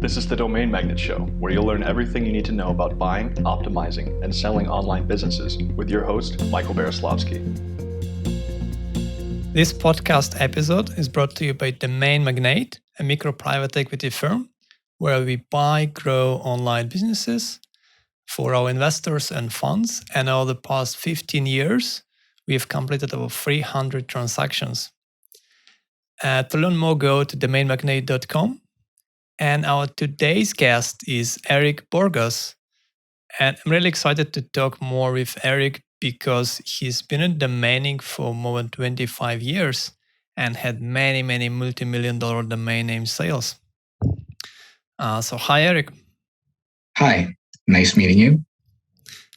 This is the Domain Magnet Show, where you'll learn everything you need to know about buying, optimizing, and selling online businesses with your host, Michael Beroslavsky. This podcast episode is brought to you by Domain Magnet, a micro private equity firm where we buy, grow online businesses for our investors and funds. And over the past 15 years, we have completed over 300 transactions. To learn more, go to domainmagnet.com. And our today's guest is Eric Borgos. And I'm really excited to talk more with Eric because he's been in domaining for more than 25 years and had many multi-million-dollar domain name sales. So hi, Eric. Hi, nice meeting you.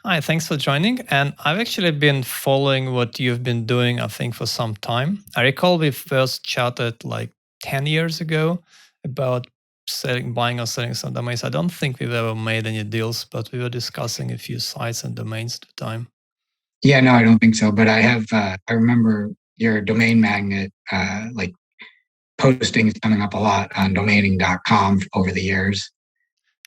Hi, thanks for joining. And I've actually been following what you've been doing, I think, for some time. I recall we first chatted like 10 years ago about buying or selling some domains. I don't think we've ever made any deals, but we were discussing a few sites and domains at the time. Yeah, no, I don't think so. But I have, I remember your Domain Magnet, like postings coming up a lot on domaining.com over the years.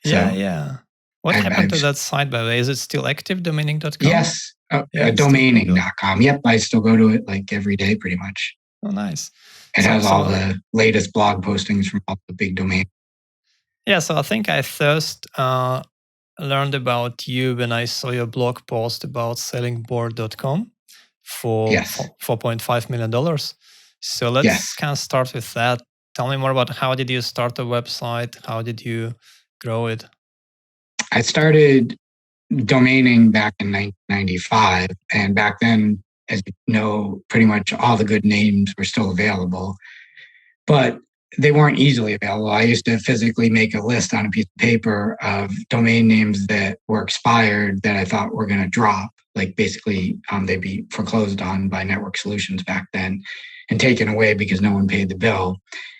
So yeah. What happened to that site, by the way? Is it still active, domaining.com? Yes, domaining.com. Yep, I still go to it like every day pretty much. Oh, nice. It has all the latest blog postings from all the big domains. Yeah, so I think I first learned about you when I saw your blog post about selling board.com for $4.5 million. So let's kind of start with that. Tell me more about how did you start a website? How did you grow it? I started domaining back in 1995. And back then, as you know, pretty much all the good names were still available. But they weren't easily available. I used to physically make a list on a piece of paper of domain names that were expired that I thought were going to drop. Like basically, they'd be foreclosed on by Network Solutions back then and taken away because no one paid the bill.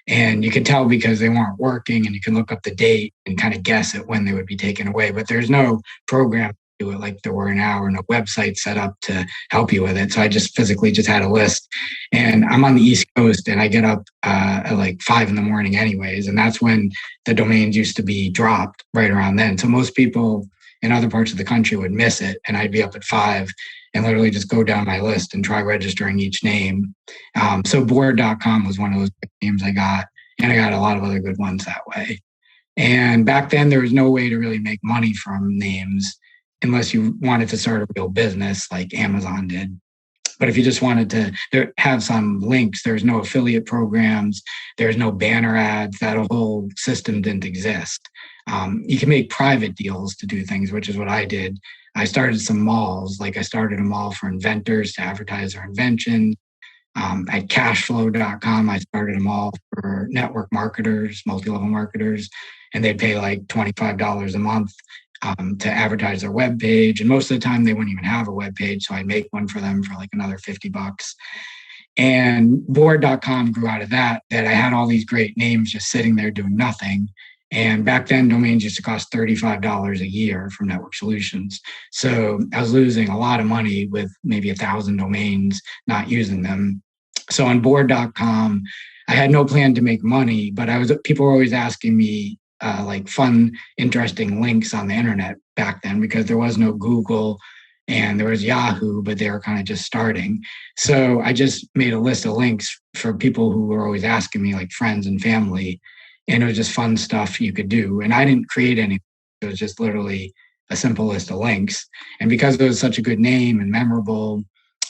And you could tell because they weren't working, and you can look up the date and kind of guess at when they would be taken away. But there's no program to do it like there were now, or no website set up to help you with it. So I just physically just had a list. And I'm on the East Coast, and I get up at like 5 a.m. anyways. And that's when the domains used to be dropped, right around then. So most people in other parts of the country would miss it. And I'd be up at 5 and literally just go down my list and try registering each name. So board.com was one of those big names I got. And I got a lot of other good ones that way. And back then, there was no way to really make money from names unless you wanted to start a real business like Amazon did. But if you just wanted to have some links, there's no affiliate programs, there's no banner ads, that whole system didn't exist. You can make private deals to do things, which is what I did. I started some malls, like I started a mall for inventors to advertise their inventions. At cashflow.com, I started a mall for network marketers, multi-level marketers, and they'd pay like $25 a month to advertise their web page. And most of the time they wouldn't even have a web page. So I'd make one for them for like another $50. And board.com grew out of that I had all these great names just sitting there doing nothing. And back then, domains used to cost $35 a year from Network Solutions. So I was losing a lot of money with maybe 1,000 domains, not using them. So on board.com, I had no plan to make money, but people were always asking me like fun, interesting links on the internet back then, because there was no Google and there was Yahoo, but they were kind of just starting. So I just made a list of links for people who were always asking me, like friends and family. And it was just fun stuff you could do. And I didn't create anything. It was just literally a simple list of links. And because it was such a good name and memorable,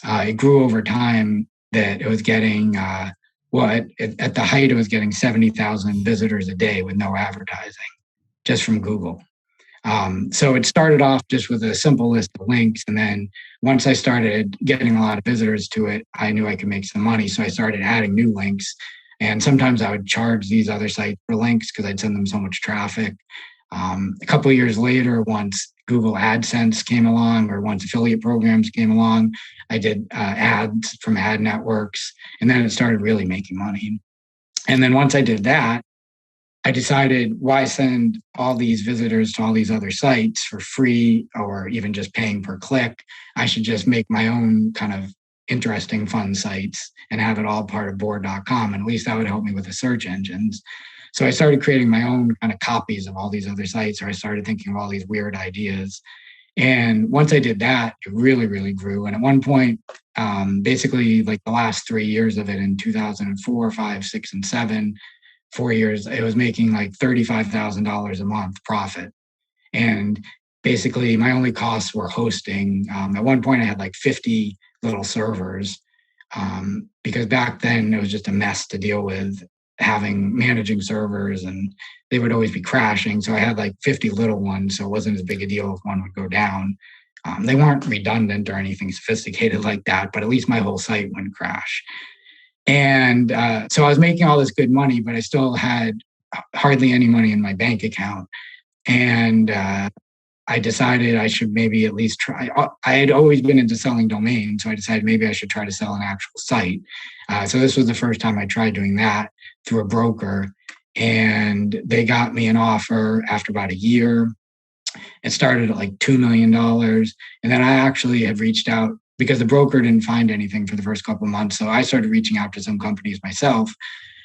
it grew over time that it was getting, at the height, it was getting 70,000 visitors a day with no advertising, just from Google. So it started off just with a simple list of links. And then once I started getting a lot of visitors to it, I knew I could make some money. So I started adding new links. And sometimes I would charge these other sites for links because I'd send them so much traffic. A couple of years later, once Google AdSense came along, or once affiliate programs came along, I did ads from ad networks, and then it started really making money. And then once I did that, I decided, why send all these visitors to all these other sites for free or even just paying per click? I should just make my own kind of interesting, fun sites and have it all part of board.com. And at least that would help me with the search engines. So I started creating my own kind of copies of all these other sites, or I started thinking of all these weird ideas. And once I did that, it really, really grew. And at one point, basically like the last 3 years of it in 2004, 5, 6, and 7, 4 years, it was making like $35,000 a month profit. And basically my only costs were hosting. At one point I had like 50 little servers, because back then it was just a mess to deal with managing servers, and they would always be crashing. So I had like 50 little ones. So it wasn't as big a deal if one would go down. They weren't redundant or anything sophisticated like that, but at least my whole site wouldn't crash. And so I was making all this good money, but I still had hardly any money in my bank account. And I decided I should maybe at least try. I had always been into selling domains, so I decided maybe I should try to sell an actual site. So this was the first time I tried doing that through a broker, and they got me an offer after about a year. It started at like $2 million. And then I actually have reached out because the broker didn't find anything for the first couple of months. So I started reaching out to some companies myself.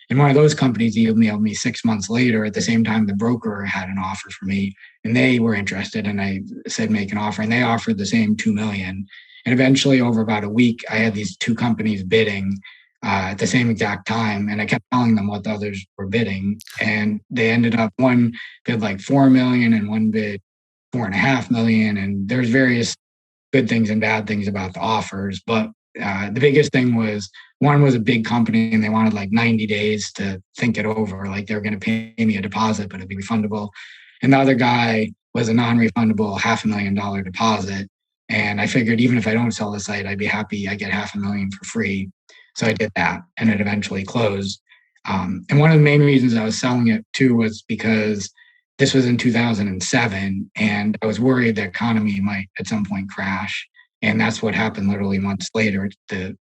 And one of those companies emailed me 6 months later at the same time the broker had an offer for me, and they were interested. And I said, make an offer, and they offered the same 2 million. And eventually over about a week, I had these two companies bidding at the same exact time. And I kept telling them what the others were bidding. And they ended up, one bid like 4 million and one bid 4.5 million. And there's various good things and bad things about the offers. But the biggest thing was, one was a big company and they wanted like 90 days to think it over. Like they were going to pay me a deposit, but it'd be refundable. And the other guy was a non-refundable $500,000 deposit. And I figured even if I don't sell the site, I'd be happy I get $500,000 for free. So I did that, and it eventually closed. And one of the main reasons I was selling it too was because this was in 2007, and I was worried the economy might at some point crash. And that's what happened literally months later. The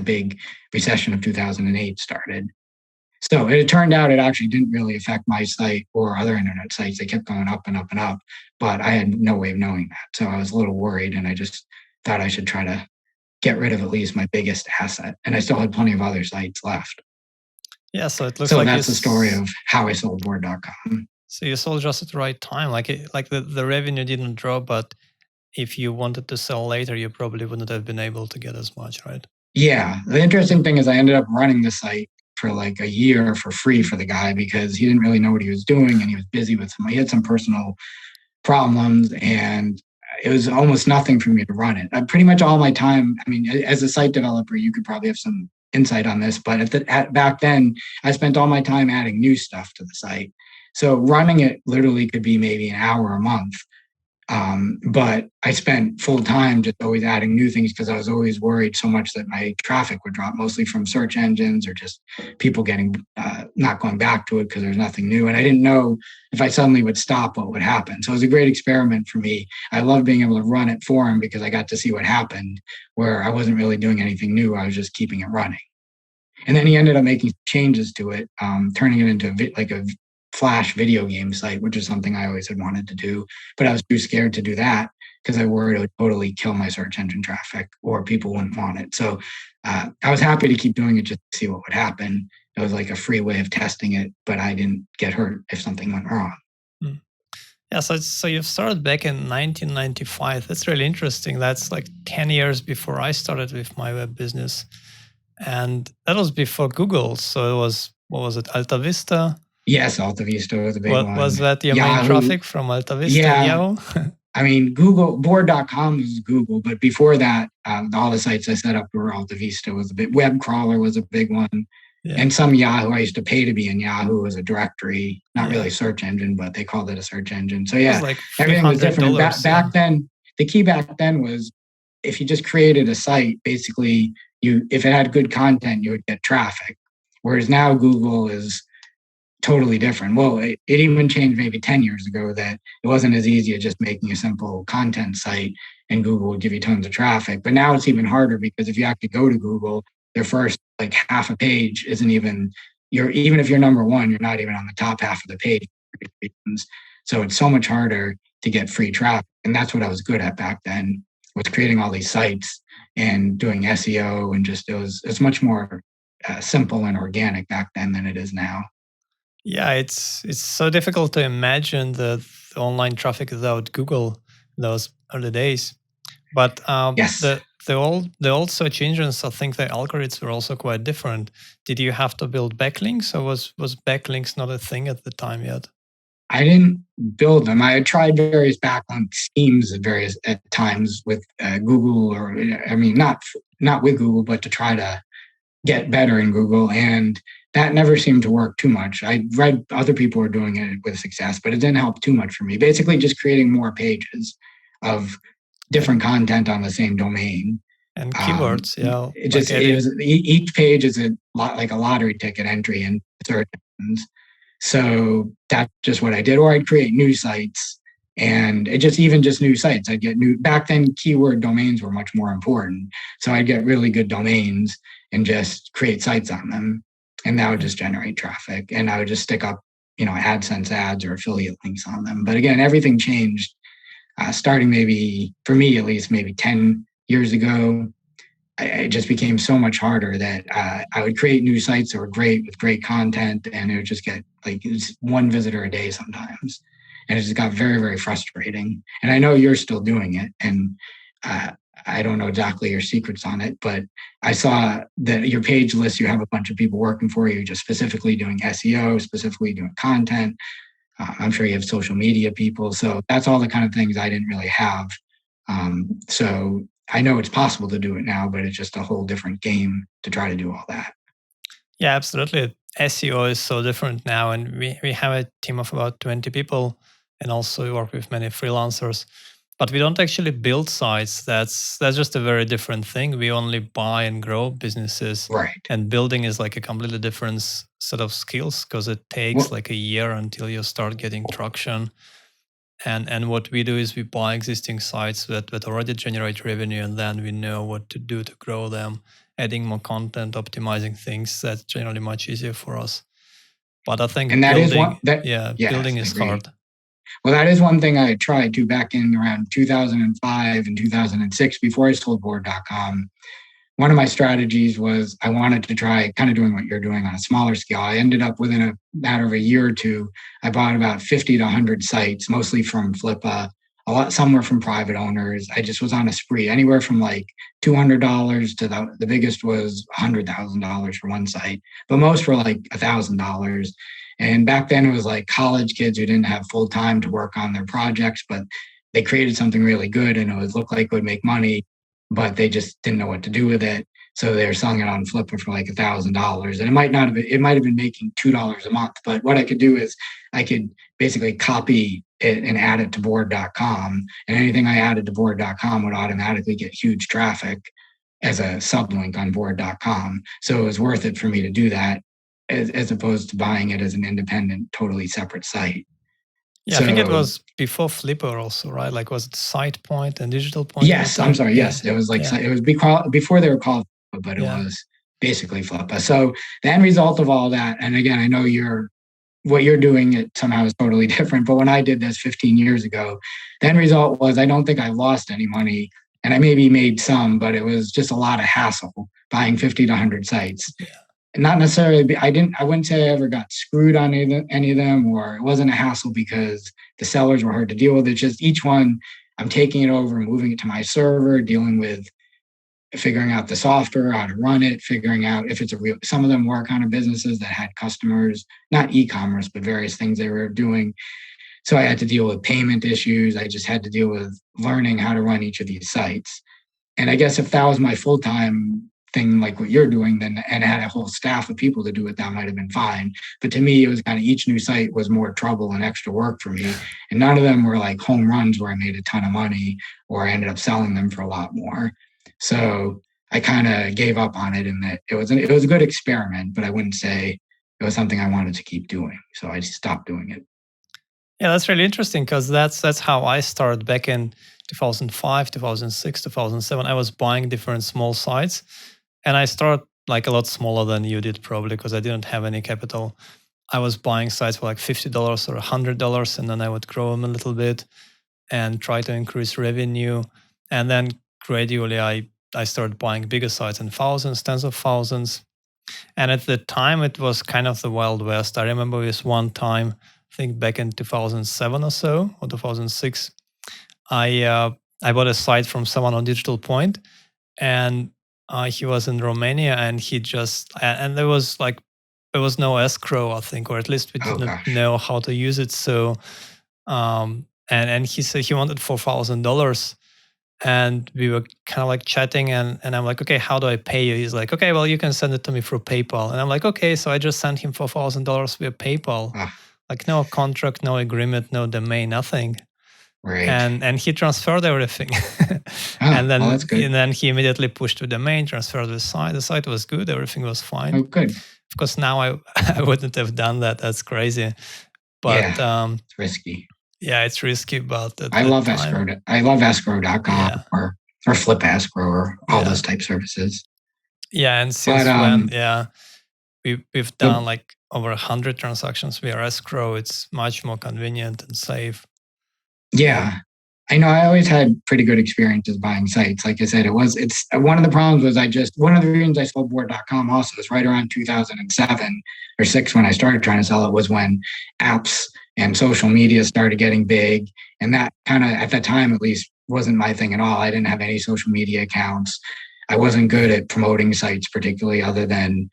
big recession of 2008 started. So it turned out it actually didn't really affect my site or other internet sites. They kept going up and up and up, but I had no way of knowing that. So I was a little worried, and I just thought I should try to get rid of at least my biggest asset. And I still had plenty of other sites left. Yeah, so it looks so like that's the story of how I sold board.com. So you sold just at the right time. Like the revenue didn't drop, but if you wanted to sell later, you probably wouldn't have been able to get as much, right? Yeah. The interesting thing is I ended up running the site for like a year for free for the guy because he didn't really know what he was doing, and he was busy with he had some personal problems, and it was almost nothing for me to run it. Pretty much all my time, I mean, as a site developer, you could probably have some insight on this, but back then, I spent all my time adding new stuff to the site. So running it literally could be maybe an hour a month. But I spent full time just always adding new things because I was always worried so much that my traffic would drop, mostly from search engines or just people getting not going back to it because there's nothing new. And I didn't know if I suddenly would stop, what would happen. So it was a great experiment for me. I loved being able to run it for him because I got to see what happened, where I wasn't really doing anything new. I was just keeping it running. And then he ended up making changes to it, turning it into a Flash video game site, which is something I always had wanted to do, but I was too scared to do that because I worried it would totally kill my search engine traffic or people wouldn't want it. So I was happy to keep doing it just to see what would happen. It was like a free way of testing it, but I didn't get hurt if something went wrong. Yeah, so you started back in 1995. That's really interesting. That's like 10 years before I started with my web business. And that was before Google. So it was, what was it, Alta Vista? Yes, Alta Vista was a big one. Was that your main traffic from Alta Vista? Yeah. Yahoo? I mean, Google, board.com was Google, but before that, all the sites I set up were Alta Vista was a big, web crawler was a big one. Yeah. And some Yahoo, I used to pay to be in Yahoo as a directory, not really a search engine, but they called it a search engine. So yeah, like everything was different. Back then, the key back then was if you just created a site, basically, if it had good content, you would get traffic. Whereas now Google is totally different. Well, it even changed maybe 10 years ago that it wasn't as easy as just making a simple content site and Google would give you tons of traffic. But now it's even harder because if you have to go to Google, their first like half a page isn't even, even if you're number one, you're not even on the top half of the page. So it's so much harder to get free traffic. And that's what I was good at back then, was creating all these sites and doing SEO, and just it's much more simple and organic back then than it is now. Yeah, it's so difficult to imagine the online traffic without Google those early days. But Yes. the old search engines, I think the algorithms were also quite different. Did you have to build backlinks, or was backlinks not a thing at the time yet? I didn't build them. I had tried various backlink schemes at times with Google, or I mean, not with Google, but to try to get better in Google, and that never seemed to work too much. I read other people were doing it with success, but it didn't help too much for me. Basically, just creating more pages of different content on the same domain. And keywords, yeah. Each page is a lot like a lottery ticket entry in search engines. So that's just what I did. Or I'd create new sites, and it just new sites. I'd get new. Back then, keyword domains were much more important. So I'd get really good domains and just create sites on them, and that would just generate traffic. And I would just stick up, AdSense ads or affiliate links on them. But again, everything changed starting maybe for me at least maybe 10 years ago. It just became so much harder that I would create new sites that were great with great content, and it would just get like one visitor a day sometimes, and it just got very, very frustrating. And I know you're still doing it, and I don't know exactly your secrets on it, but I saw that your page list, you have a bunch of people working for you, just specifically doing SEO, specifically doing content. I'm sure you have social media people, so that's all the kind of things I didn't really have. So I know it's possible to do it now, but it's just a whole different game to try to do all that. Yeah, absolutely. SEO is so different now, and we have a team of about 20 people, and also we work with many freelancers. But we don't actually build sites. That's just a very different thing. We only buy and grow businesses. Right. And building is like a completely different set of skills, because it takes like a year until you start getting traction. And what we do is we buy existing sites that already generate revenue, and then we know what to do to grow them, adding more content, optimizing things. That's generally much easier for us. But I think building is hard. Well, that is one thing I tried to back in around 2005 and 2006 before I sold board.com. One of my strategies was I wanted to try kind of doing what you're doing on a smaller scale. I ended up within a matter of a year or two, I bought about 50 to 100 sites, mostly from Flippa, some were from private owners. I just was on a spree, anywhere from like $200 to the biggest was $100,000 for one site, but most were like $1,000. And back then it was like college kids who didn't have full time to work on their projects, but they created something really good and it looked like it would make money, but they just didn't know what to do with it. So they were selling it on Flippa for like $1,000, and it might have been making $2 a month. But what I could do is I could basically copy it and add it to board.com, and anything I added to board.com would automatically get huge traffic as a sublink on board.com. So it was worth it for me to do that as opposed to buying it as an independent, totally separate site. Yeah, I think it was before Flippa also, right? Like, was it SitePoint and Digital Point? Yes, I'm sorry. Yes, it was like it was before they were called, but it was basically Flippa. So the end result of all that, and again, I know what you're doing it somehow is totally different, but when I did this 15 years ago, the end result was I don't think I lost any money, and I maybe made some, but it was just a lot of hassle buying 50 to 100 sites. Yeah. Not necessarily, I wouldn't say I ever got screwed on any of them, or it wasn't a hassle because the sellers were hard to deal with. It's just each one, I'm taking it over, moving it to my server, dealing with figuring out the software, how to run it, figuring out if it's some of them were kind of businesses that had customers, not e-commerce, but various things they were doing. So I had to deal with payment issues. I just had to deal with learning how to run each of these sites. And I guess if that was my full-time thing like what you're doing, then and had a whole staff of people to do it, that might have been fine. But to me, it was kind of each new site was more trouble and extra work for me. And none of them were like home runs where I made a ton of money or I ended up selling them for a lot more. So I kind of gave up on it, and that it was a good experiment, but I wouldn't say it was something I wanted to keep doing. So I just stopped doing it. Yeah, that's really interesting, because that's how I started back in 2005, 2006, 2007. I was buying different small sites. And I started like a lot smaller than you did, probably, because I didn't have any capital. I was buying sites for like $50 or $100, and then I would grow them a little bit and try to increase revenue. And then gradually I started buying bigger sites in thousands, tens of thousands. And at the time, it was kind of the Wild West. I remember this one time, I think back in 2007 or so, or 2006, I bought a site from someone on Digital Point, and he was in Romania, and and there was no escrow, I think, or at least we didn't know how to use it. So, and he said he wanted $4,000. And we were kind of like chatting, and I'm like, okay, how do I pay you? He's like, okay, well, you can send it to me through PayPal. And I'm like, okay, so I just sent him $4,000 via PayPal. Like no contract, no agreement, no domain, nothing. Right. And he transferred everything. And then he immediately pushed the domain, transferred the site. The site was good, everything was fine. Oh, good. Of course, now I wouldn't have done that. That's crazy. But it's risky. Yeah, it's risky, but I love escrow. I love escrow.com or flip escrow or all those type services. Yeah, and since we've done like over 100 transactions via escrow, it's much more convenient and safe. Yeah, I know. I always had pretty good experiences buying sites. Like I said, it's one of the problems was one of the reasons I sold board.com also is right around 2007 or 6 when I started trying to sell it was when apps and social media started getting big. And that kind of, at that time at least, wasn't my thing at all. I didn't have any social media accounts. I wasn't good at promoting sites, particularly other than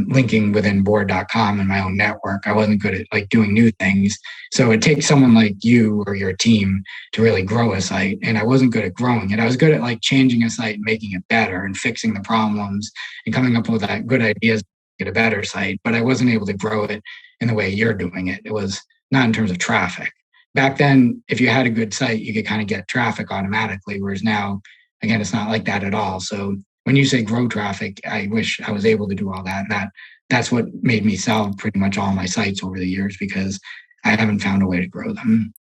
linking within board.com and my own network. I wasn't good at like doing new things. So it takes someone like you or your team to really grow a site. And I wasn't good at growing it. I was good at like changing a site and making it better and fixing the problems and coming up with good ideas to get a better site. But I wasn't able to grow it in the way you're doing it. It was not in terms of traffic. Back then, if you had a good site, you could kind of get traffic automatically. Whereas now, again, it's not like that at all. So when you say grow traffic, I wish I was able to do all that. And that's what made me sell pretty much all my sites over the years because I haven't found a way to grow them.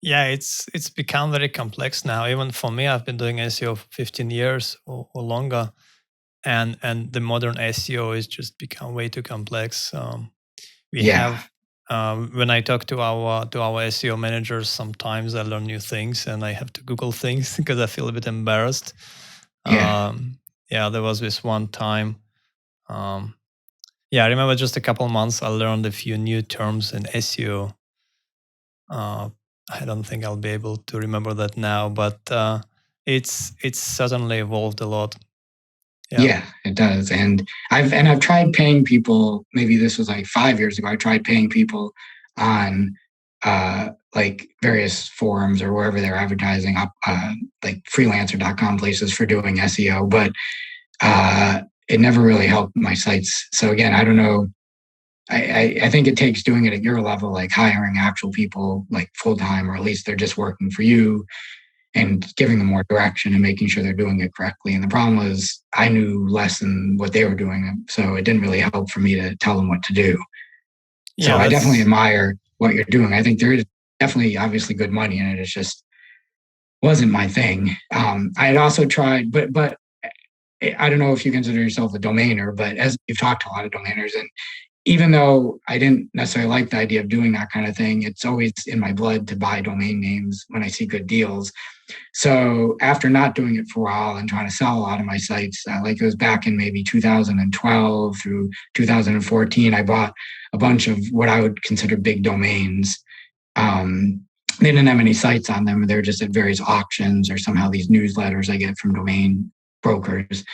Yeah, it's become very complex now. Even for me, I've been doing SEO for 15 years or longer. And the modern SEO is just become way too complex. We have when I talk to our SEO managers, sometimes I learn new things and I have to Google things because I feel a bit embarrassed. There was this one time. I remember just a couple of months I learned a few new terms in SEO. I don't think I'll be able to remember that now, but it's certainly evolved a lot. Yeah, it does. And I've tried paying people, maybe this was like 5 years ago, I tried paying people on like various forums or wherever they're advertising up, like freelancer.com places for doing SEO, but it never really helped my sites. So again, I don't know. I think it takes doing it at your level, like hiring actual people like full time, or at least they're just working for you and giving them more direction and making sure they're doing it correctly. And the problem was I knew less than what they were doing. So it didn't really help for me to tell them what to do. So I definitely admire what you're doing. I think there is definitely obviously good money in it. It just wasn't my thing. I had also tried, but I don't know if you consider yourself a domainer, but as you've talked to a lot of domainers, and even though I didn't necessarily like the idea of doing that kind of thing, it's always in my blood to buy domain names when I see good deals. So after not doing it for a while and trying to sell a lot of my sites, like it was back in maybe 2012 through 2014, I bought a bunch of what I would consider big domains. They didn't have any sites on them. They're just at various auctions or somehow these newsletters I get from domain brokers.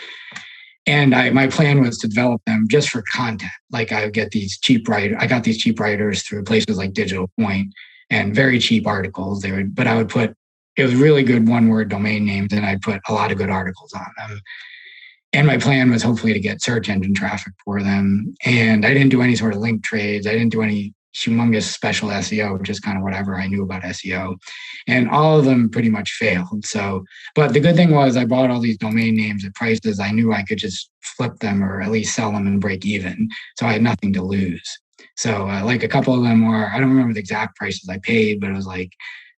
And my plan was to develop them just for content. Like I would get these cheap writers. I got these cheap writers through places like Digital Point and very cheap articles. But I would put, it was really good one-word domain names, and I'd put a lot of good articles on them. And my plan was hopefully to get search engine traffic for them. And I didn't do any sort of link trades. I didn't do any humongous special SEO, just kind of whatever I knew about SEO. And all of them pretty much failed. So, but the good thing was I bought all these domain names at prices I knew I could just flip them or at least sell them and break even. So I had nothing to lose. So like a couple of them were, I don't remember the exact prices I paid, but it was like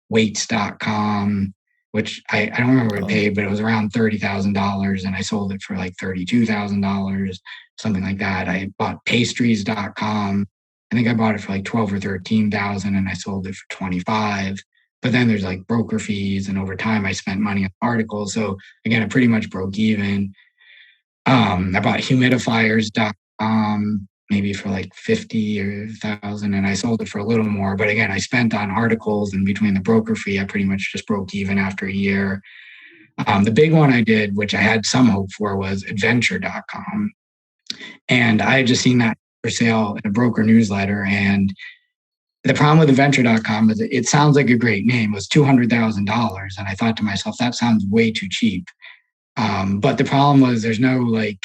weights.com, which I don't remember what it paid, but it was around $30,000 and I sold it for like $32,000, something like that. I bought pastries.com. I think I bought it for like 12 or 13,000 and I sold it for 25. But then there's like broker fees, and over time I spent money on articles. So again, it pretty much broke even. I bought humidifiers.com maybe for like 50 or 1,000, and I sold it for a little more. But again, I spent on articles, and between the broker fee, I pretty much just broke even after a year. The big one I did, which I had some hope for, was adventure.com. And I had just seen that for sale in a broker newsletter. And the problem with adventure.com is it sounds like a great name. It was $200,000. And I thought to myself, that sounds way too cheap. But the problem was there's no like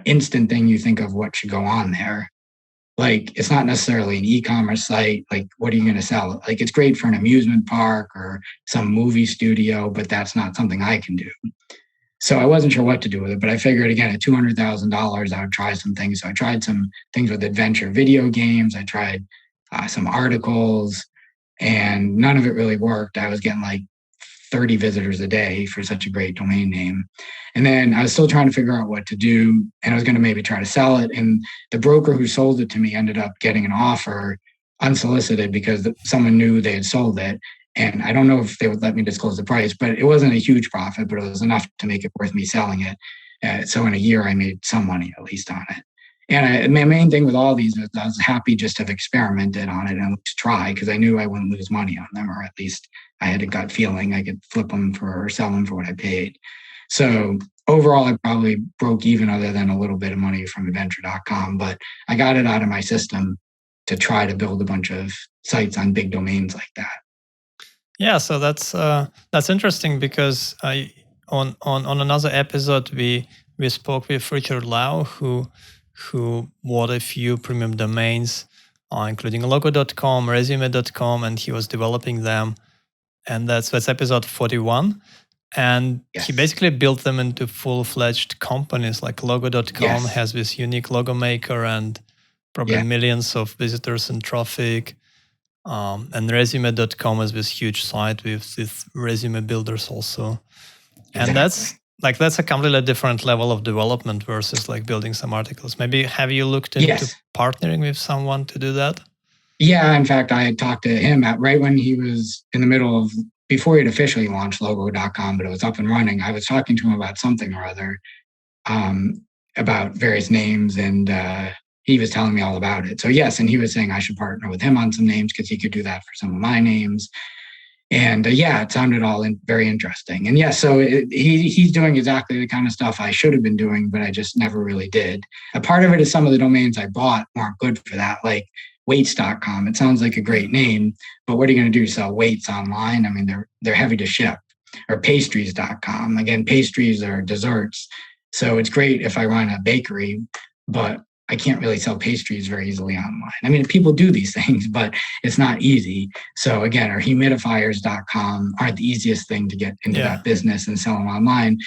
instant thing you think of what should go on there. Like, it's not necessarily an e-commerce site. Like, what are you going to sell? Like, it's great for an amusement park or some movie studio, but that's not something I can do. So I wasn't sure what to do with it, but I figured, again, at $200,000, I would try some things. So I tried some things with adventure video games. I tried some articles, and none of it really worked. I was getting like 30 visitors a day for such a great domain name. And then I was still trying to figure out what to do, and I was going to maybe try to sell it. And the broker who sold it to me ended up getting an offer unsolicited because someone knew they had sold it. And I don't know if they would let me disclose the price, but it wasn't a huge profit, but it was enough to make it worth me selling it. So in a year, I made some money at least on it. And my main thing with all these is I was happy just to have experimented on it and to try, because I knew I wouldn't lose money on them, or at least I had a gut feeling I could flip them or sell them for what I paid. So overall, I probably broke even other than a little bit of money from adventure.com, but I got it out of my system to try to build a bunch of sites on big domains like that. Yeah, so that's interesting, because on another episode we spoke with Richard Lau, who bought a few premium domains, including logo.com, resume.com, and he was developing them. And that's episode 41. And Yes. he basically built them into full-fledged companies. Like logo.com Yes. has this unique logo maker and probably millions of visitors and traffic. And resume.com is this huge site with these resume builders also. And Exactly. that's a completely different level of development versus like building some articles. Maybe have you looked into partnering with someone to do that? Yeah, in fact, I had talked to him right when he was in the middle of, before he'd officially launched logo.com, but it was up and running. I was talking to him about something or other, about various names, and he was telling me all about it. So yes, and he was saying I should partner with him on some names because he could do that for some of my names. And it sounded all very interesting. And so he's doing exactly the kind of stuff I should have been doing, but I just never really did. A part of it is some of the domains I bought weren't good for that, like weights.com. It sounds like a great name, but what are you going to do? Sell weights online? I mean, they're heavy to ship. Or pastries.com. Again, pastries are desserts. So it's great if I run a bakery, but I can't really sell pastries very easily online. I mean, people do these things, but it's not easy. So again, our humidifiers.com aren't the easiest thing to get into that business and sell them online.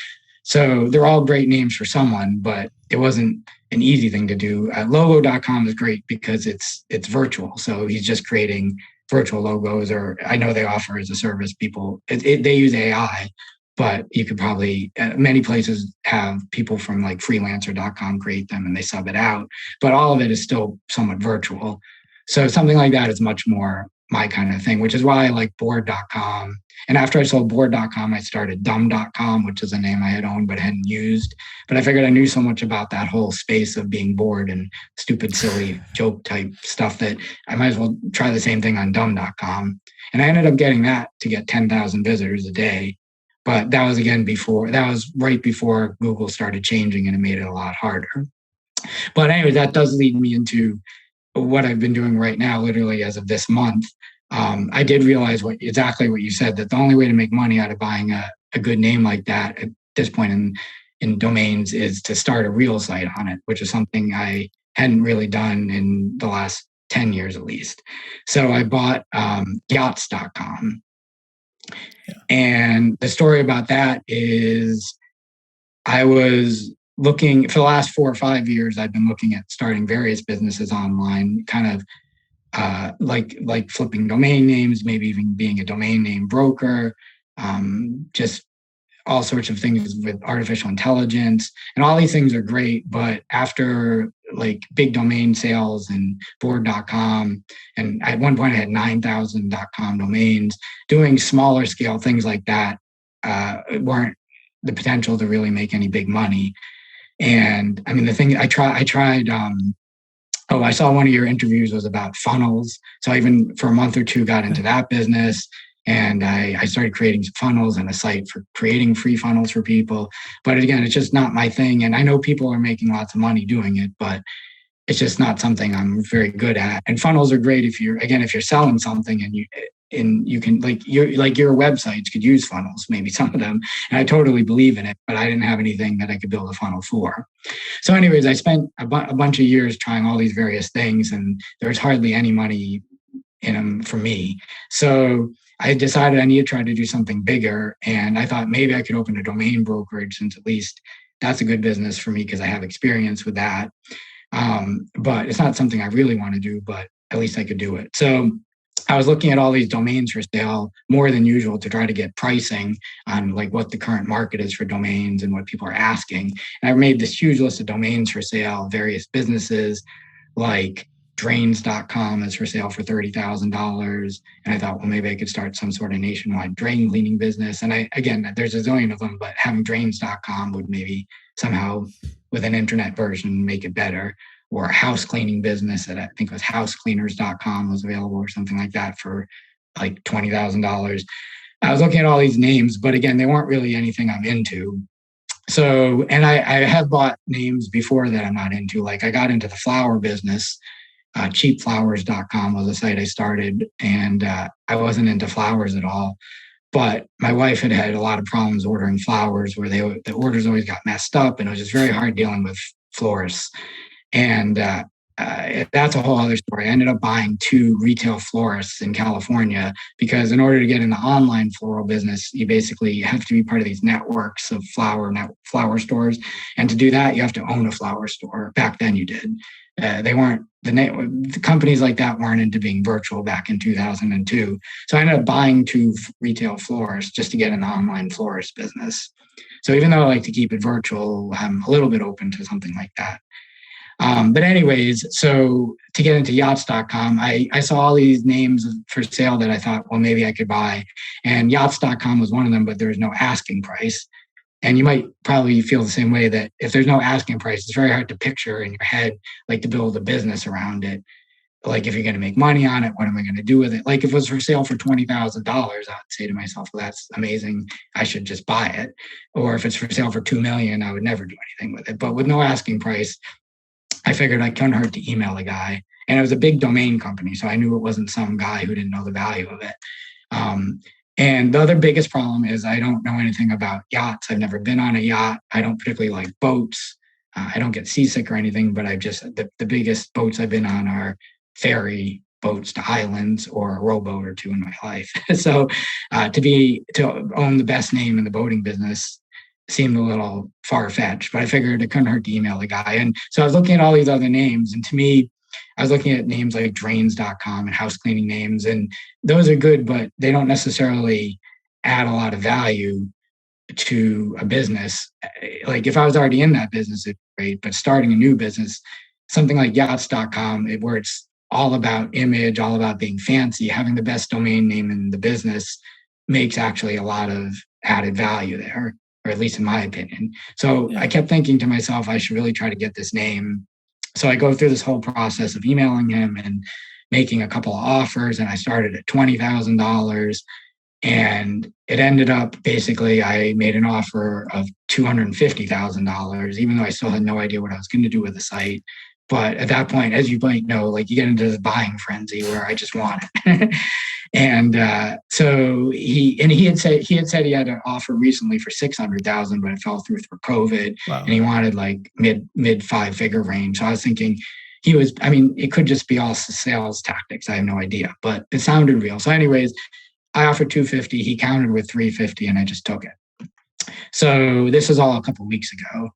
So they're all great names for someone, but it wasn't an easy thing to do. Logo.com is great because it's virtual. So he's just creating virtual logos, or I know they offer as a service. People, they use AI, but you could probably, many places have people from like freelancer.com create them and they sub it out, but all of it is still somewhat virtual. So something like that is much more my kind of thing, which is why I like board.com. And after I sold board.com, I started dumb.com, which is a name I had owned but hadn't used. But I figured I knew so much about that whole space of being bored and stupid, silly joke type stuff that I might as well try the same thing on dumb.com. And I ended up getting that to get 10,000 visitors a day. But that was right before Google started changing, and it made it a lot harder. But anyway, that does lead me into what I've been doing right now, literally as of this month. I did realize exactly what you said, that the only way to make money out of buying a good name like that at this point in domains is to start a real site on it, which is something I hadn't really done in the last 10 years at least. So I bought yachts.com. Yeah. And the story about that is I was looking for the last 4 or 5 years. I've been looking at starting various businesses online, kind of like flipping domain names, maybe even being a domain name broker, just all sorts of things with artificial intelligence. And all these things are great. But after like big domain sales and board.com, and at one point I had 9,000 .com domains, doing smaller scale things like that weren't the potential to really make any big money. And I mean, the thing I tried, I saw one of your interviews was about funnels. So I even for a month or two got into that business, and I started creating some funnels and a site for creating free funnels for people. But again, it's just not my thing. And I know people are making lots of money doing it, but it's just not something I'm very good at. And funnels are great if you're selling something and you can your websites could use funnels, maybe some of them. And I totally believe in it, but I didn't have anything that I could build a funnel for. So anyways, I spent a bunch of years trying all these various things, and there was hardly any money in them for me. So I decided I need to try to do something bigger. And I thought maybe I could open a domain brokerage, since at least that's a good business for me because I have experience with that. But it's not something I really want to do, but at least I could do it. So I was looking at all these domains for sale more than usual to try to get pricing on like what the current market is for domains and what people are asking. And I made this huge list of domains for sale, various businesses like drains.com is for sale for $30,000. And I thought, well, maybe I could start some sort of nationwide drain cleaning business. And there's a zillion of them, but having drains.com would maybe somehow with an internet version make it better. Or a house cleaning business that I think was housecleaners.com was available or something like that for like $20,000. I was looking at all these names, but again, they weren't really anything I'm into. So, and I have bought names before that I'm not into. Like I got into the flower business. Cheapflowers.com was a site I started, and I wasn't into flowers at all. But my wife had a lot of problems ordering flowers where the orders always got messed up, and it was just very hard dealing with florists. And that's a whole other story. I ended up buying 2 retail florists in California because in order to get in the online floral business, you basically have to be part of these networks of flower stores. And to do that, you have to own a flower store. Back then you did. They weren't, the companies like that weren't into being virtual back in 2002. So I ended up buying 2 retail florists just to get in the online florist business. So even though I like to keep it virtual, I'm a little bit open to something like that. But anyways, so to get into yachts.com, I saw all these names for sale that I thought, well, maybe I could buy. And yachts.com was one of them, but there was no asking price. And you might probably feel the same way, that if there's no asking price, it's very hard to picture in your head, like to build a business around it. Like if you're going to make money on it, what am I going to do with it? Like if it was for sale for $20,000, I would say to myself, well, that's amazing. I should just buy it. Or if it's for sale for $2 million, I would never do anything with it. But with no asking price, I figured I couldn't hurt to email a guy. And it was a big domain company, so I knew it wasn't some guy who didn't know the value of it. And the other biggest problem is I don't know anything about yachts. I've never been on a yacht. I don't particularly like boats. I don't get seasick or anything, but the biggest boats I've been on are ferry boats to islands or a rowboat or 2 in my life. So to own the best name in the boating business seemed a little far-fetched, but I figured it couldn't hurt to email the guy. And so I was looking at all these other names, and to me, I was looking at names like drains.com and house cleaning names, and those are good, but they don't necessarily add a lot of value to a business. Like if I was already in that business, it's great, but starting a new business, something like yachts.com, where it's all about image, all about being fancy, having the best domain name in the business makes actually a lot of added value there, or at least in my opinion. So I kept thinking to myself, I should really try to get this name. So I go through this whole process of emailing him and making a couple of offers, and I started at $20,000. And it ended up, basically, I made an offer of $250,000, even though I still had no idea what I was going to do with the site. But at that point, as you might know, like you get into the buying frenzy where I just want it. And so he had said he had an offer recently for $600,000, but it fell through for COVID. Wow. And he wanted like mid 5-figure range. So I was thinking it could just be all sales tactics. I have no idea, but it sounded real. So anyways, I offered $250,000. He countered with $350,000, and I just took it. So this is all a couple of weeks ago.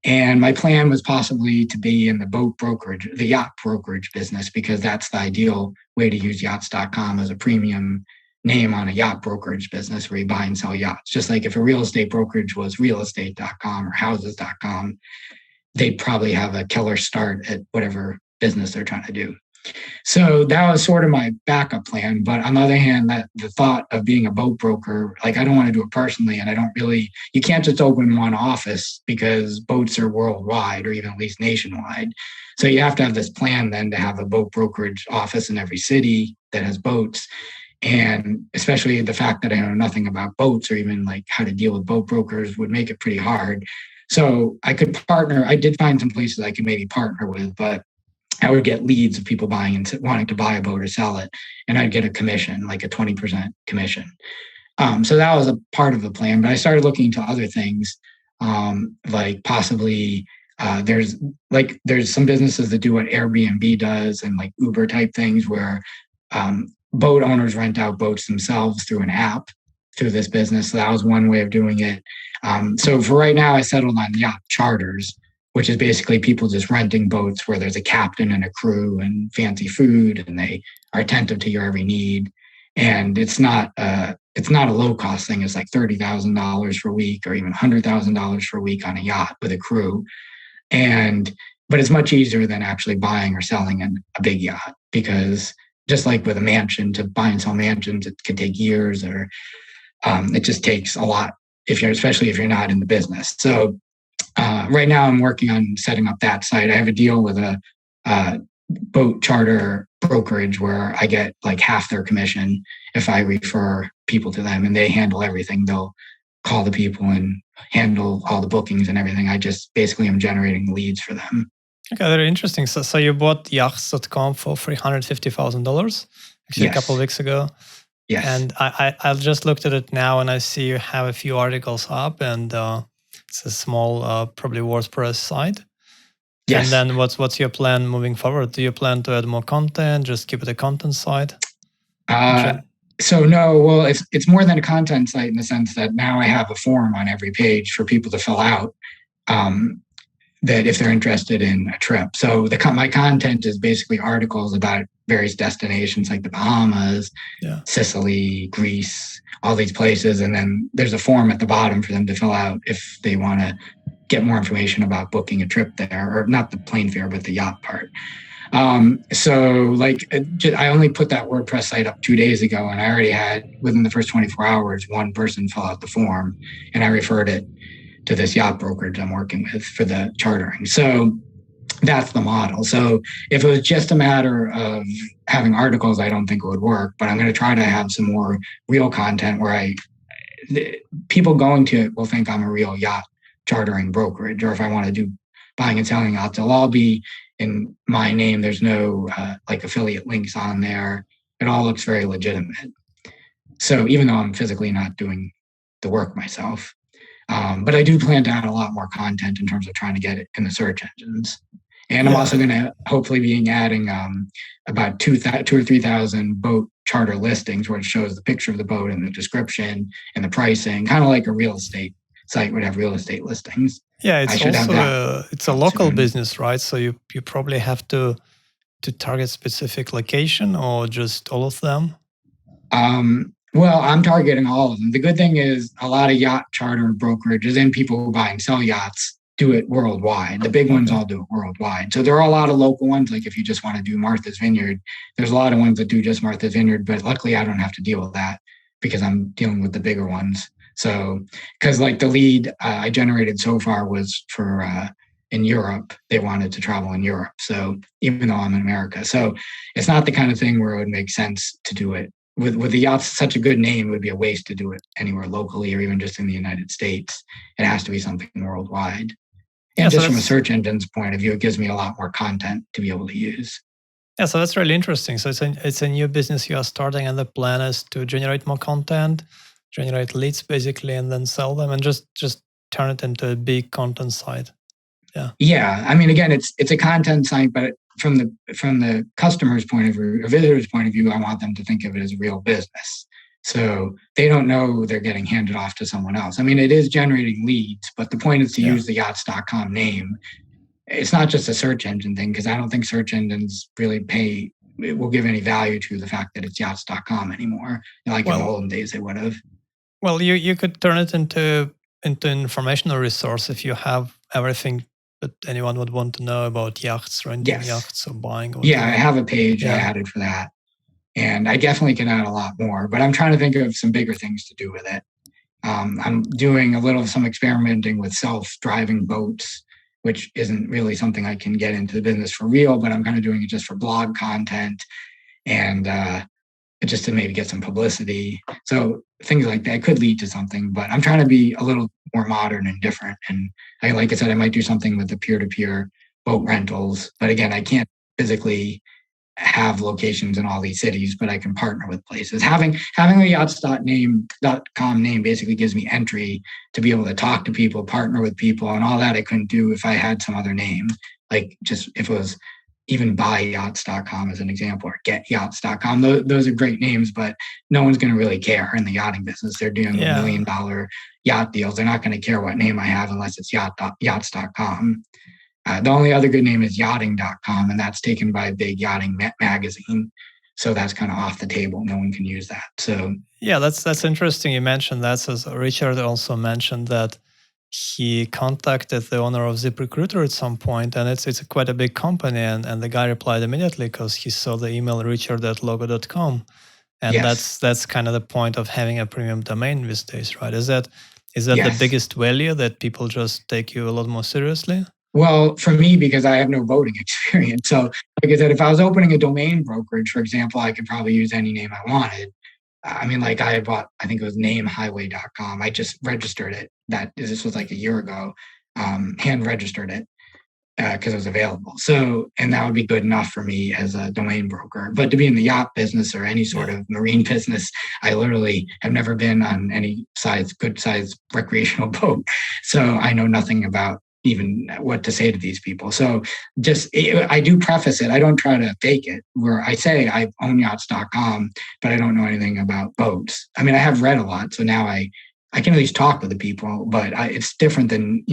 And my plan was possibly to be in the yacht brokerage business, because that's the ideal way to use yachts.com as a premium name on a yacht brokerage business where you buy and sell yachts. Just like if a real estate brokerage was realestate.com or houses.com, they'd probably have a killer start at whatever business they're trying to do. So that was sort of my backup plan. But on the other hand, that the thought of being a boat broker, like I don't want to do it personally. And I don't really, you can't just open one office because boats are worldwide or even at least nationwide. So you have to have this plan then to have a boat brokerage office in every city that has boats. And especially the fact that I know nothing about boats or even like how to deal with boat brokers would make it pretty hard. So I could partner. I did find some places I could maybe partner with, but I would get leads of people buying and wanting to buy a boat or sell it, and I'd get a commission, like a 20% commission. So that was a part of the plan. But I started looking into other things, like possibly there's some businesses that do what Airbnb does and like Uber type things where boat owners rent out boats themselves through an app through this business. So that was one way of doing it. So for right now, I settled on yacht charters, which is basically people just renting boats where there's a captain and a crew and fancy food, and they are attentive to your every need. And it's not a low cost thing. It's like $30,000 for a week or even $100,000 for a week on a yacht with a crew. But it's much easier than actually buying or selling a big yacht, because just like with a mansion, to buy and sell mansions, it could take years, or it just takes a lot especially if you're not in the business. So right now I'm working on setting up that site. I have a deal with a boat charter brokerage where I get like half their commission if I refer people to them, and they handle everything. They'll call the people and handle all the bookings and everything. I just basically am generating leads for them. Okay, very interesting. So you bought yachts.com for $350,000 actually Yes. a couple of weeks ago. Yes. And I just looked at it now, and I see you have a few articles up, and it's a small, probably WordPress site. Yes. And then what's your plan moving forward? Do you plan to add more content? Just keep it a content site? So no, well, it's more than a content site in the sense that now I have a form on every page for people to fill out. That if they're interested in a trip. So my content is basically articles about various destinations like the Bahamas, Sicily, Greece, all these places. And then there's a form at the bottom for them to fill out if they want to get more information about booking a trip there, or not the plane fare, but the yacht part. So I only put that WordPress site up 2 days ago, and I already had, within the first 24 hours, one person fill out the form, and I referred it to this yacht brokerage I'm working with for the chartering. So that's the model. So if it was just a matter of having articles, I don't think it would work, but I'm going to try to have some more real content where people going to it will think I'm a real yacht chartering brokerage, or if I want to do buying and selling yachts, they'll all be in my name. There's no like affiliate links on there. It all looks very legitimate. So even though I'm physically not doing the work myself, but I do plan to add a lot more content in terms of trying to get it in the search engines. And I'm also going to hopefully be adding about 2,000 or 3,000 boat charter listings where it shows the picture of the boat and the description and the pricing, kind of like a real estate site would have real estate listings. Yeah, it's also it's a local business, right? So you probably have to target specific location, or just all of them? Well, I'm targeting all of them. The good thing is a lot of yacht charter brokerages and people who buy and sell yachts do it worldwide. The big ones all do it worldwide. So there are a lot of local ones. Like if you just want to do Martha's Vineyard, there's a lot of ones that do just Martha's Vineyard, but luckily I don't have to deal with that because I'm dealing with the bigger ones. So, because like the lead I generated so far was for in Europe. They wanted to travel in Europe. So even though I'm in America, so it's not the kind of thing where it would make sense to do it. With the yachts, such a good name, it would be a waste to do it anywhere locally or even just in the United States. It has to be something worldwide. And just from a search engine's point of view, it gives me a lot more content to be able to use. Yeah, so that's really interesting. So it's a new business you are starting, and the plan is to generate more content, generate leads basically, and then sell them, and just turn it into a big content site. Yeah. Yeah. I mean, again, it's a content site, but from the customer's point of view, or visitor's point of view, I want them to think of it as a real business. So they don't know they're getting handed off to someone else. I mean, it is generating leads, but the point is to use the yachts.com name. It's not just a search engine thing, because I don't think search engines really will give any value to the fact that it's yachts.com anymore. Like in the olden days, they would have. Well, you could turn it into informational resource if you have everything but anyone would want to know about yachts, renting yachts, or buying. Or yeah, I have a page I added for that. And I definitely can add a lot more, but I'm trying to think of some bigger things to do with it. I'm doing some experimenting with self-driving boats, which isn't really something I can get into the business for real, but I'm kind of doing it just for blog content and just to maybe get some publicity. So things like that could lead to something, but I'm trying to be a little more modern and different. And like I said, I might do something with the peer-to-peer boat rentals, but again, I can't physically have locations in all these cities, but I can partner with places. Having a yachts.com name basically gives me entry to be able to talk to people, partner with people, and all that I couldn't do if I had some other name. Like just if it was even buyyachts.com as an example, or getyachts.com. Those are great names, but no one's going to really care in the yachting business. They're doing $1 million yacht deals. They're not going to care what name I have unless it's yachts.com. The only other good name is yachting.com, and that's taken by a big yachting magazine. So that's kind of off the table. No one can use that. So yeah, that's interesting. You mentioned that. As Richard also mentioned that he contacted the owner of ZipRecruiter at some point, and it's quite a big company. And the guy replied immediately because he saw the email richard@logo.com. And that's kind of the point of having a premium domain these days, right? Is that the biggest value, that people just take you a lot more seriously? Well, for me, because I have no boating experience. So like I said, if I was opening a domain brokerage, for example, I could probably use any name I wanted. I mean, like I bought, I think it was namehighway.com. I just registered it. This was like a year ago, hand registered it because it was available. So, and that would be good enough for me as a domain broker. But to be in the yacht business or any sort of marine business, I literally have never been on any good size recreational boat. So I know nothing about even what to say to these people. So I do preface it. I don't try to fake it, where I say I own yachts.com, but I don't know anything about boats. I mean, I have read a lot. So now I can at least talk with the people, but it's different than,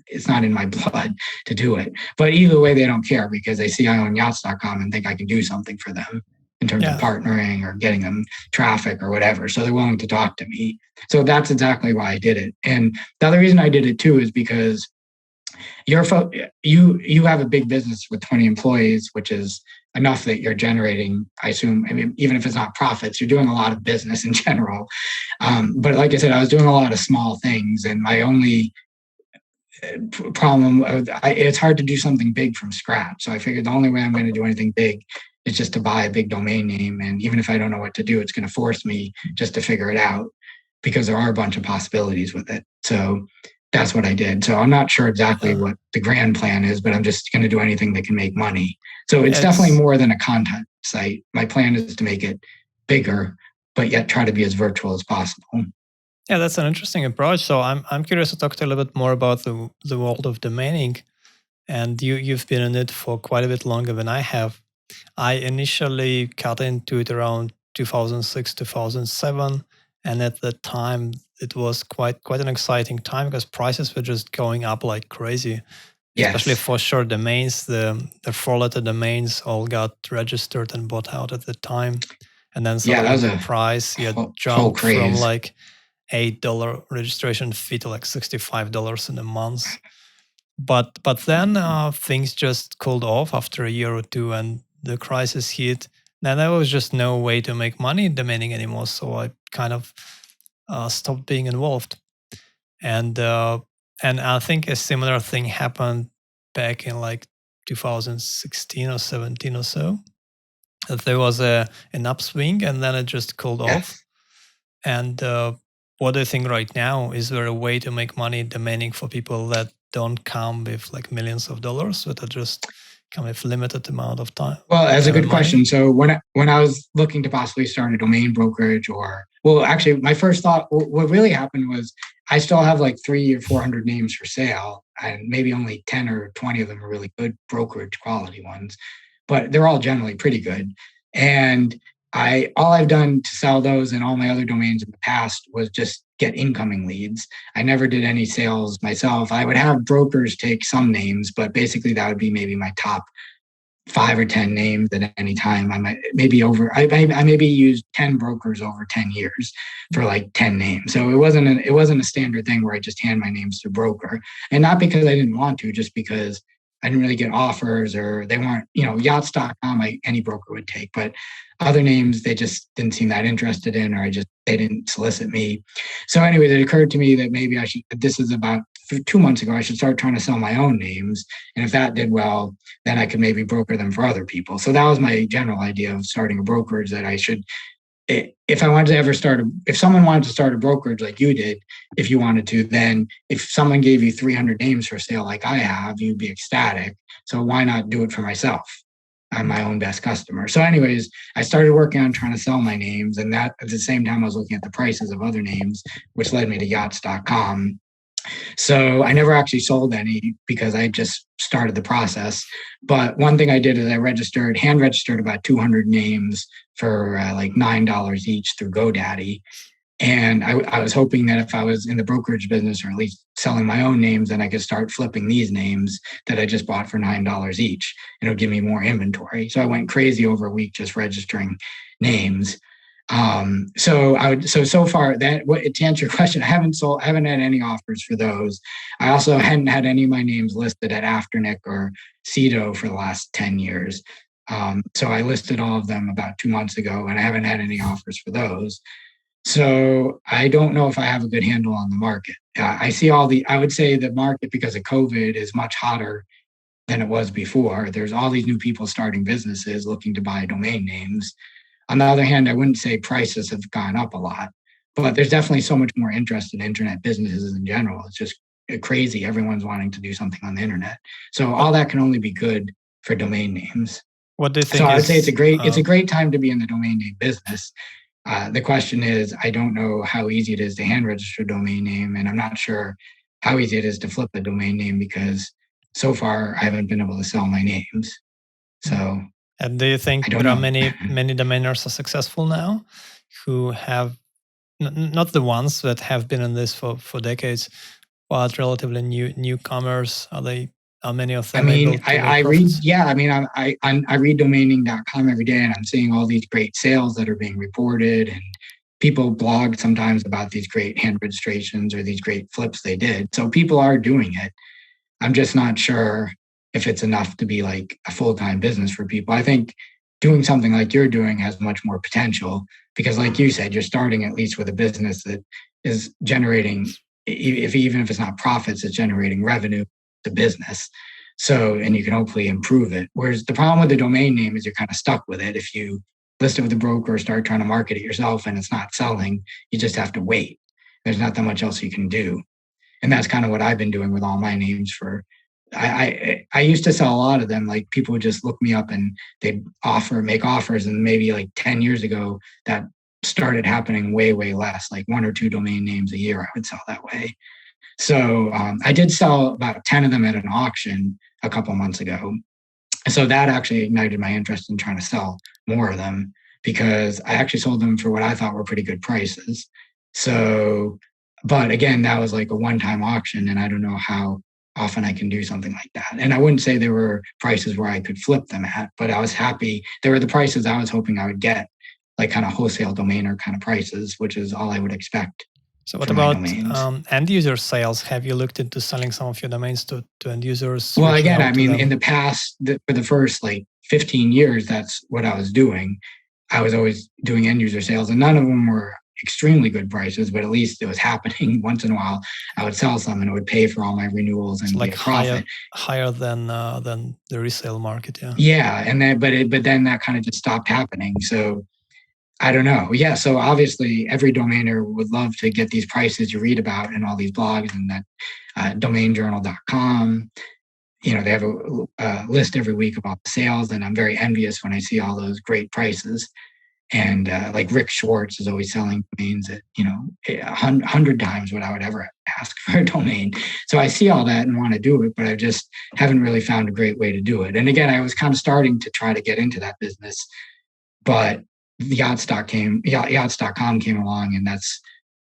it's not in my blood to do it. But either way, they don't care because they see I own yachts.com and think I can do something for them in terms of partnering or getting them traffic or whatever. So they're willing to talk to me. So that's exactly why I did it. And the other reason I did it too is because you have a big business with 20 employees, which is enough that you're generating, I assume, I mean, even if it's not profits, you're doing a lot of business in general. But like I said, I was doing a lot of small things, and my only problem, it's hard to do something big from scratch. So I figured the only way I'm going to do anything big is just to buy a big domain name. And even if I don't know what to do, it's going to force me just to figure it out because there are a bunch of possibilities with it. So that's what I did. So I'm not sure exactly what the grand plan is, but I'm just going to do anything that can make money. So it's definitely more than a content site. My plan is to make it bigger, but yet try to be as virtual as possible. Yeah, that's an interesting approach. So I'm curious to talk to you a little bit more about the world of domaining. And you've been in it for quite a bit longer than I have. I initially got into it around 2006, 2007. And at the time, it was quite an exciting time because prices were just going up like crazy, especially for short domains. The 4-letter domains all got registered and bought out at the time. And then suddenly the price jumped from like $8 registration fee to like $65 in a month. But then things just cooled off after a year or two, and the crisis hit. Now there was just no way to make money in domaining anymore, so I kind of stopped being involved. And I think a similar thing happened back in like 2016 or 17 or so. That there was an upswing, and then it just cooled off. And what do you think right now? Is there a way to make money domaining for people that don't come with like millions of dollars, but are just come with limited amount of time? Well, that's a good question. So when I was looking to possibly start a domain brokerage, actually my first thought, what really happened was I still have like 300 or 400 names for sale, and maybe only 10 or 20 of them are really good brokerage quality ones, but they're all generally pretty good. And all I've done to sell those and all my other domains in the past was just get incoming leads. I never did any sales myself. I would have brokers take some names, but basically that would be maybe my top 5 or 10 names at any time. I maybe used 10 brokers over 10 years for like 10 names. So it wasn't a standard thing where I just hand my names to broker, and not because I didn't want to, just because I didn't really get offers, or they weren't, yachts.com, any broker would take, but other names, they just didn't seem that interested in, or they didn't solicit me. So anyways, it occurred to me that maybe this is about 2 months ago, I should start trying to sell my own names. And if that did well, then I could maybe broker them for other people. So that was my general idea of starting a brokerage, that I should, if someone wanted to start a brokerage like you did, if you wanted to, then if someone gave you 300 names for sale like I have, you'd be ecstatic. So why not do it for myself? I'm my own best customer. So anyways, I started working on trying to sell my names, and that at the same time I was looking at the prices of other names, which led me to yachts.com. So I never actually sold any because I just started the process. But one thing I did is I hand registered about 200 names for like $9 each through GoDaddy. And I was hoping that if I was in the brokerage business, or at least selling my own names, then I could start flipping these names that I just bought for $9 each. And it would give me more inventory. So I went crazy over a week just registering names. So far, to answer your question, I haven't had any offers for those. I also hadn't had any of my names listed at Afternic or Cedo for the last 10 years. So I listed all of them about 2 months ago, and I haven't had any offers for those. So I don't know if I have a good handle on the market. I would say the market, because of COVID, is much hotter than it was before. There's all these new people starting businesses looking to buy domain names. On the other hand, I wouldn't say prices have gone up a lot, but there's definitely so much more interest in internet businesses in general. It's just crazy. Everyone's wanting to do something on the internet. So all that can only be good for domain names. What do you think? So I would say it's a great time to be in the domain name business. The question is, I don't know how easy it is to hand register a domain name, and I'm not sure how easy it is to flip a domain name, because so far I haven't been able to sell my names. So. And do you think there are many domainers are successful now who have, not the ones that have been in this for decades, but relatively newcomers? Are many of them? I read domaining.com every day, and I'm seeing all these great sales that are being reported, and people blog sometimes about these great hand registrations or these great flips they did. So people are doing it. I'm just not sure if it's enough to be like a full-time business for people. I think doing something like you're doing has much more potential, because like you said, you're starting at least with a business that is generating, even if it's not profits, it's generating revenue to business. So, and you can hopefully improve it. Whereas the problem with the domain name is you're kind of stuck with it. If you list it with a broker or start trying to market it yourself and it's not selling, you just have to wait. There's not that much else you can do. And that's kind of what I've been doing with all my names for. I used to sell a lot of them. Like, people would just look me up and they'd make offers. And maybe like 10 years ago, that started happening way, way less, like 1 or 2 domain names a year I would sell that way. So I did sell about 10 of them at an auction a couple months ago. So that actually ignited my interest in trying to sell more of them, because I actually sold them for what I thought were pretty good prices. So, but again, that was like a one-time auction, and I don't know how often I can do something like that. And I wouldn't say there were prices where I could flip them at, but I was happy. There were the prices I was hoping I would get, like kind of wholesale domainer kind of prices, which is all I would expect. So what about end user sales? Have you looked into selling some of your domains to end users? Well, again, I mean, in the past, for the first like 15 years, that's what I was doing. I was always doing end user sales, and none of them were extremely good prices, but at least it was happening. Once in a while, I would sell some and it would pay for all my renewals and like get a profit. Higher than the resale market, yeah. Yeah, and then but then that kind of just stopped happening. So I don't know. Yeah, so obviously every domainer would love to get these prices you read about in all these blogs and that domainjournal.com. You know, they have a list every week about sales, and I'm very envious when I see all those great prices. And like Rick Schwartz is always selling domains at, 100 times what I would ever ask for a domain. So I see all that and want to do it, but I just haven't really found a great way to do it. And again, I was kind of starting to try to get into that business, but yachts.com came along, and that's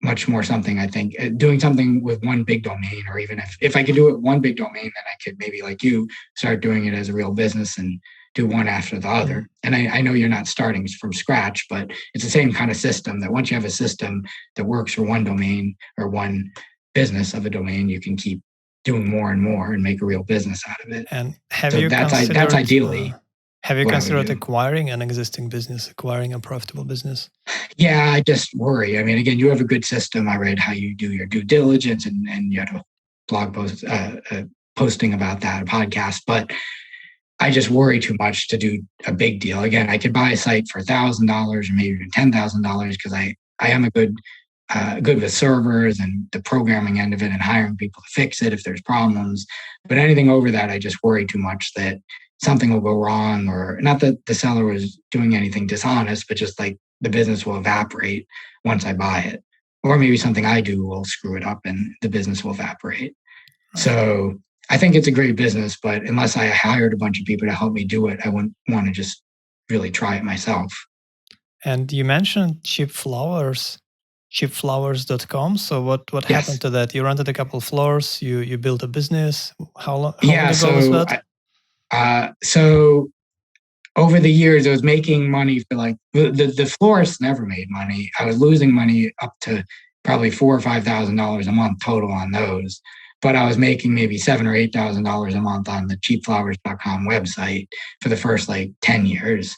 much more something, I think, doing something with one big domain, or even if I could do it one big domain, then I could maybe, like you, start doing it as a real business and do one after the other. And I know you're not starting from scratch, but it's the same kind of system that once you have a system that works for one domain or one business of a domain, you can keep doing more and more and make a real business out of it. And that's ideally. Have you considered acquiring an existing business, acquiring a profitable business? Yeah, I just worry. I mean, again, you have a good system. I read how you do your due diligence, and you had a blog post posting about that, a podcast, but I just worry too much to do a big deal. Again, I could buy a site for $1,000 or maybe even $10,000 because I am a good with servers and the programming end of it and hiring people to fix it if there's problems. But anything over that, I just worry too much that something will go wrong, or not that the seller was doing anything dishonest, but just like the business will evaporate once I buy it. Or maybe something I do will screw it up and the business will evaporate. So I think it's a great business, but unless I hired a bunch of people to help me do it, I wouldn't want to just really try it myself. And you mentioned cheap flowers, cheapflowers.com. So what happened to that? You rented a couple of floors, you built a business. How long ago was that? So over the years, I was making money for like, the florist never made money. I was losing money up to probably $4,000 or $5,000 a month total on those. But I was making maybe $7,000 or $8,000 a month on the cheapflowers.com website for the first like 10 years.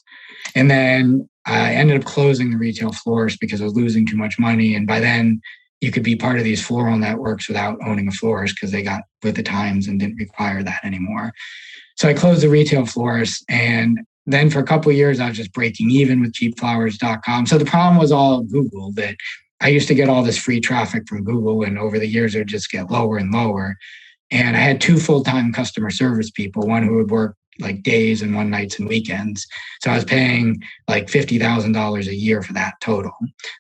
And then I ended up closing the retail florist because I was losing too much money. And by then you could be part of these floral networks without owning a florist because they got with the times and didn't require that anymore. So I closed the retail florist. And then for a couple of years, I was just breaking even with cheapflowers.com. So the problem was all Google, that I used to get all this free traffic from Google, and over the years, it would just get lower and lower. And I had 2 full-time customer service people, one who would work like days and one nights and weekends. So I was paying like $50,000 a year for that total.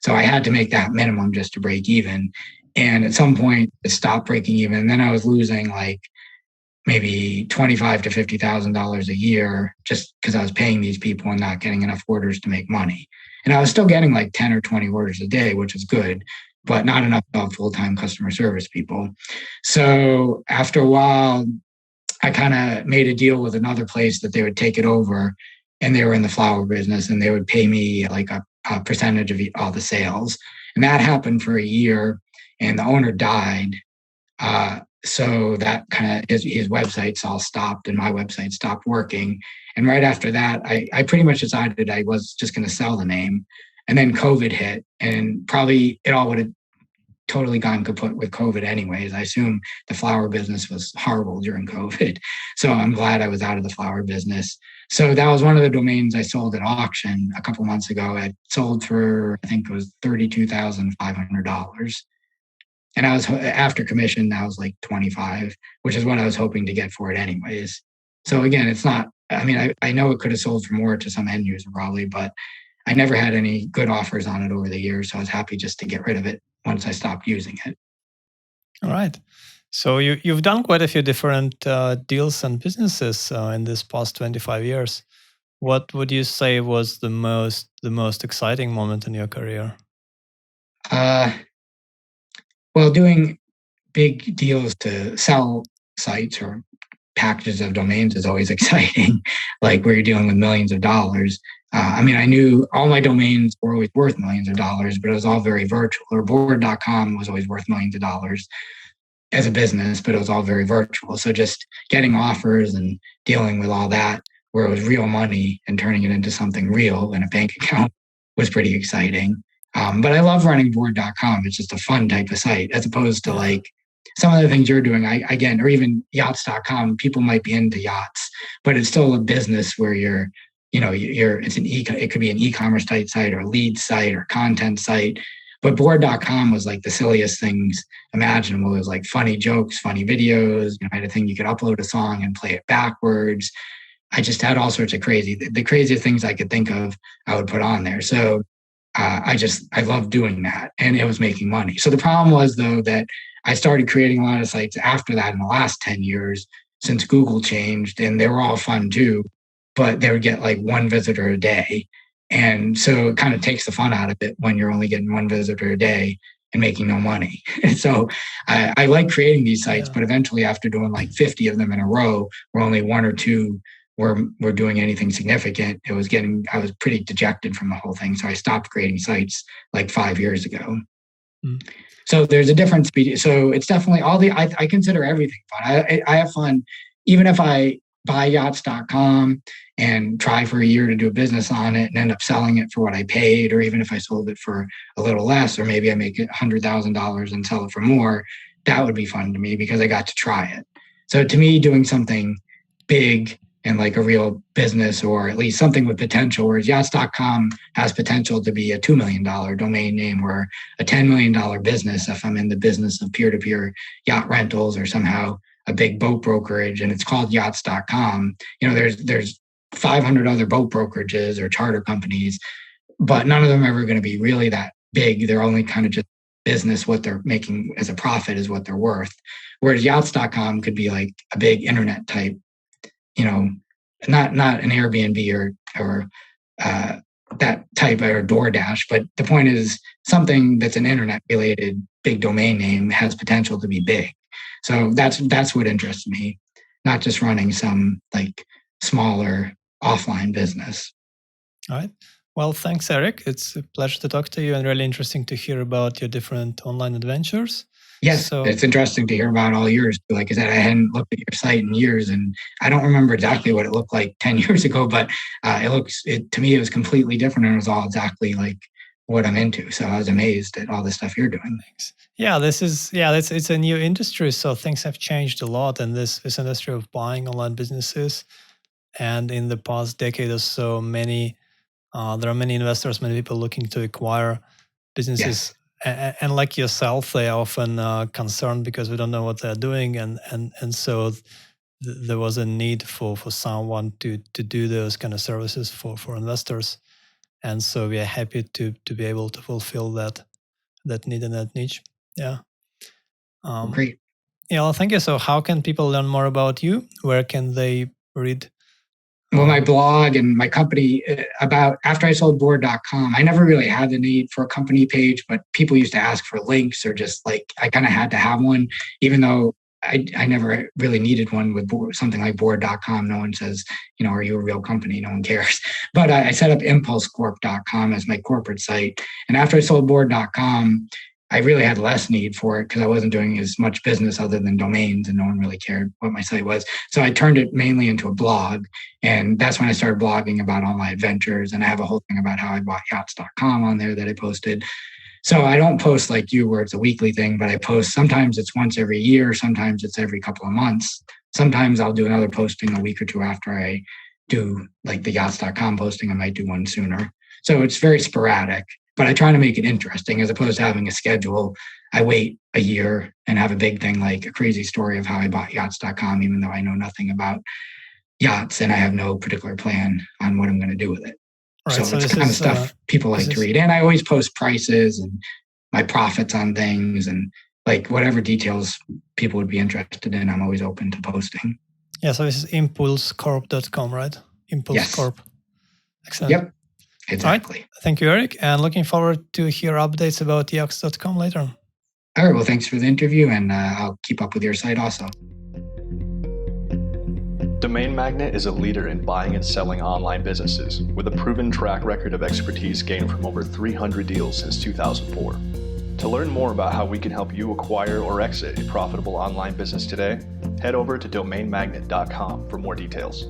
So I had to make that minimum just to break even. And at some point, it stopped breaking even. And then I was losing like maybe $25,000 to $50,000 a year just because I was paying these people and not getting enough orders to make money. And I was still getting like 10 or 20 orders a day, which is good, but not enough to have full-time customer service people. So after a while, I kind of made a deal with another place that they would take it over, and they were in the flower business, and they would pay me like a percentage of all the sales. And that happened for a year, and the owner died. So that kind of his websites all stopped and my website stopped working. And right after that, I pretty much decided I was just going to sell the name. And then COVID hit, and probably it all would have totally gone kaput with COVID anyways. I assume the flower business was horrible during COVID. So I'm glad I was out of the flower business. So that was one of the domains I sold at auction a couple months ago. I sold for, I think it was $32,500. And I was, after commission, that was like 25, which is what I was hoping to get for it anyways. So again, it's not, I mean, I know it could have sold for more to some end user probably, but I never had any good offers on it over the years. So I was happy just to get rid of it once I stopped using it. All right. So you've done quite a few different deals and businesses in this past 25 years. What would you say was the most exciting moment in your career? Well, doing big deals to sell sites or packages of domains is always exciting, like where you're dealing with millions of dollars. I mean, I knew all my domains were always worth millions of dollars, but it was all very virtual. Or board.com was always worth millions of dollars as a business, but it was all very virtual. So just getting offers and dealing with all that, where it was real money and turning it into something real in a bank account, was pretty exciting. But I love running board.com. It's just a fun type of site, as opposed to like some of the things you're doing. Again, or even yachts.com, people might be into yachts, but it's still a business where it could be an e-commerce type site or a lead site or content site. But board.com was like the silliest things imaginable. It was like funny jokes, funny videos. I had a thing you could upload a song and play it backwards. I just had all sorts of the craziest things I could think of, I would put on there. So I loved doing that, and it was making money. So the problem was, though, that I started creating a lot of sites after that in the last 10 years since Google changed, and they were all fun too, but they would get like one visitor a day. And so it kind of takes the fun out of it when you're only getting one visitor a day and making no money. So I like creating these sites, but eventually after doing like 50 of them in a row, where only one or two were doing anything significant. I was pretty dejected from the whole thing. So I stopped creating sites like 5 years ago. So there's a difference. So it's definitely I consider everything fun. I have fun, even if I buy yachts.com and try for a year to do a business on it and end up selling it for what I paid, or even if I sold it for a little less, or maybe I make it $100,000 and sell it for more, that would be fun to me because I got to try it. So to me, doing something big and like a real business, or at least something with potential, whereas yachts.com has potential to be a $2 million domain name or a $10 million business if I'm in the business of peer-to-peer yacht rentals, or somehow a big boat brokerage and it's called yachts.com. There's 500 other boat brokerages or charter companies, but none of them are ever going to be really that big. They're only kind of just business. What they're making as a profit is what they're worth. Whereas yachts.com could be like a big internet type, not an Airbnb or that type, or DoorDash. But the point is, something that's an internet related big domain name has potential to be big. So that's what interests me, not just running some like smaller offline business. All right. Well, thanks, Eric. It's a pleasure to talk to you and really interesting to hear about your different online adventures. Yes, it's interesting to hear about all yours. Like I said, I hadn't looked at your site in years, and I don't remember exactly what it looked like 10 years ago, but to me, it was completely different, and it was all exactly like what I'm into. So I was amazed at all the stuff you're doing. Thanks. Yeah, it's a new industry, so things have changed a lot in this industry of buying online businesses. And in the past decade or so, there are many investors, many people looking to acquire businesses. Yes. And like yourself, they are often concerned because we don't know what they're doing, and so there was a need for someone to do those kind of services for investors. And so we are happy to be able to fulfill that need and that niche. Yeah. Great. Yeah, well, thank you. So how can people learn more about you? Where can they read? Well, my blog and my company, after I sold board.com, I never really had the need for a company page, but people used to ask for links, or just like, I kind of had to have one, even though I never really needed one with something like board.com. No one says, are you a real company? No one cares. But I set up impulsecorp.com as my corporate site. And after I sold board.com, I really had less need for it because I wasn't doing as much business other than domains, and no one really cared what my site was. So I turned it mainly into a blog. And that's when I started blogging about all my adventures. And I have a whole thing about how I bought yachts.com on there that I posted. So I don't post like you where it's a weekly thing, but I post, sometimes it's once every year, sometimes it's every couple of months. Sometimes I'll do another posting a week or two after I do like the yachts.com posting. I might do one sooner. So it's very sporadic, but I try to make it interesting as opposed to having a schedule. I wait a year and have a big thing like a crazy story of how I bought yachts.com, even though I know nothing about yachts and I have no particular plan on what I'm going to do with it. Right, so it's the kind of stuff people like to read. And I always post prices and my profits on things, and like whatever details people would be interested in, I'm always open to posting. Yeah, so this is impulsecorp.com, right? Impulse yes. Corp. Excellent. Yep, exactly. Right. Thank you, Eric. And looking forward to hear updates about yachts.com later. All right, well, thanks for the interview, and I'll keep up with your site also. Domain Magnet is a leader in buying and selling online businesses with a proven track record of expertise gained from over 300 deals since 2004. To learn more about how we can help you acquire or exit a profitable online business today, head over to domainmagnet.com for more details.